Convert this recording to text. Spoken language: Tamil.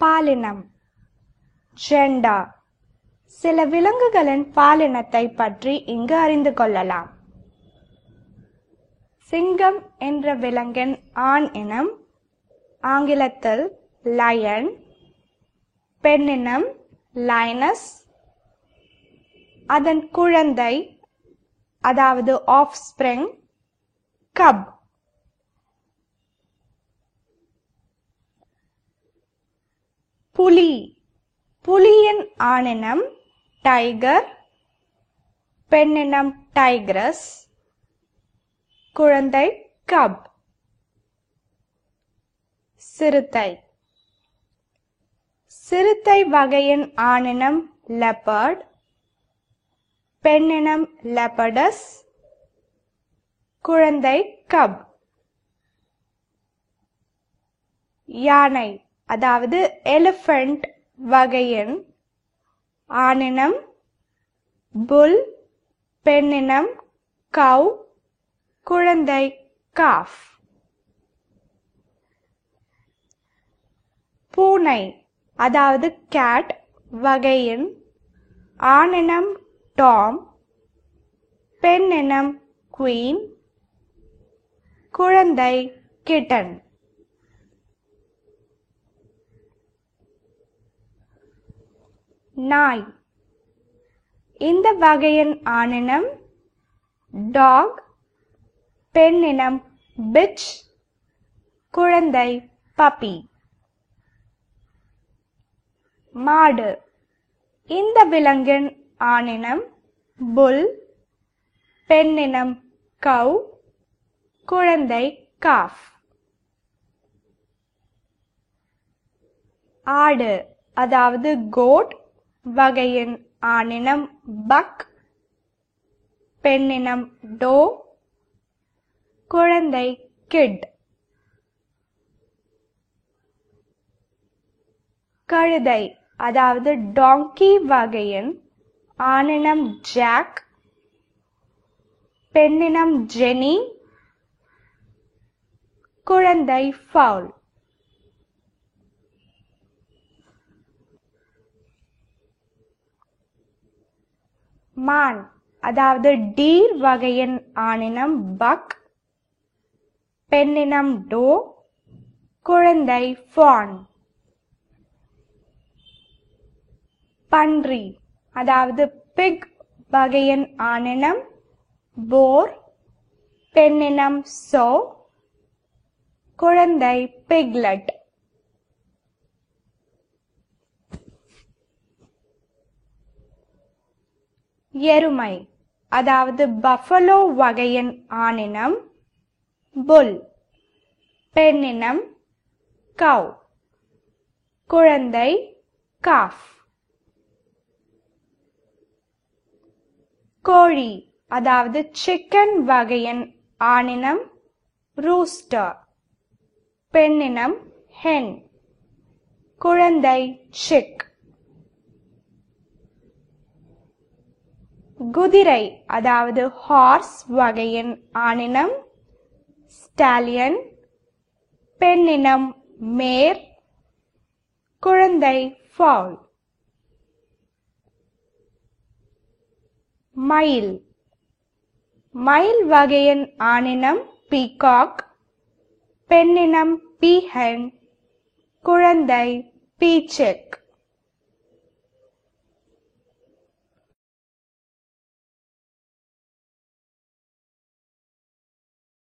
பாலினம் ஜெண்டர். சில விலங்குகளின் பாலினத்தை பற்றி இங்கு அறிந்து கொள்ளலாம். சிங்கம் என்ற விலங்கின் ஆண் இனம் ஆங்கிலத்தில் லயன், பெண்ணினம் லைனஸ், அதன் குழந்தை அதாவது ஆஃப்ஸ்பிரிங் கப். புலி, புலியின் ஆணினம் டைகர், பெண்ணினம் டைக்ரஸ், குழந்தை கப். சிறுத்தை, சிறுத்தை வகையின் ஆணினம் லெப்பர்ட், பெண்ணினம் லெப்பர்டஸ், குழந்தை கப். யானை அதாவது எலிஃபண்ட் வகையின் ஆணினம் புல், பெண்ணினம் கவ், குழந்தை காஃப். பூனை அதாவது கேட் வகையின் ஆணினம் டாம், பெண்ணினம் குவீன், குழந்தை கிட்டன். நாய், இந்த வகையின் ஆணினம் டாக், பெண்ணினம் பிட்ச், குழந்தை பப்பி. மாடு, இந்த விலங்கின் ஆணினம் புல், பெண்ணினம் கவ், குழந்தை காஃப். ஆடு அதாவது கோட் வகையின் ஆணினம் பக், பெண்ணினம் டோ, குழந்தை கிட். கழுதை அதாவது டாங்கி வகையின் ஆணினம் ஜாக், பெண்ணினம் ஜெனி, குழந்தை ஃபவுல். மான் அதாவது டீர் வகையின் ஆணினம் பக், பெண்ணினம் டோ, குழந்தை ஃபான். பன்றி அதாவது பிக் வகையின் ஆணினம் போர், பெண்ணினம் சோ, குழந்தை பிக்லெட். எருமை அதாவது பஃபலோ வகையின் ஆணினம் புல், பெண்ணினம் கவ், குழந்தை காஃப். கோழி அதாவது சிக்கன் வகையின் ஆணினம் ரூஸ்டர், பெண்ணினம் ஹென், குழந்தை சிக். குதிரை அதாவது ஹார்ஸ் வகையின் ஆணினம் ஸ்டாலியன், பெண்ணினம் மேர், குழந்தை ஃபவுல். மயில், மயில் வகையின் ஆணினம் பீகாக், பெண்ணினம் பீஹென், குழந்தை பீச்செக்.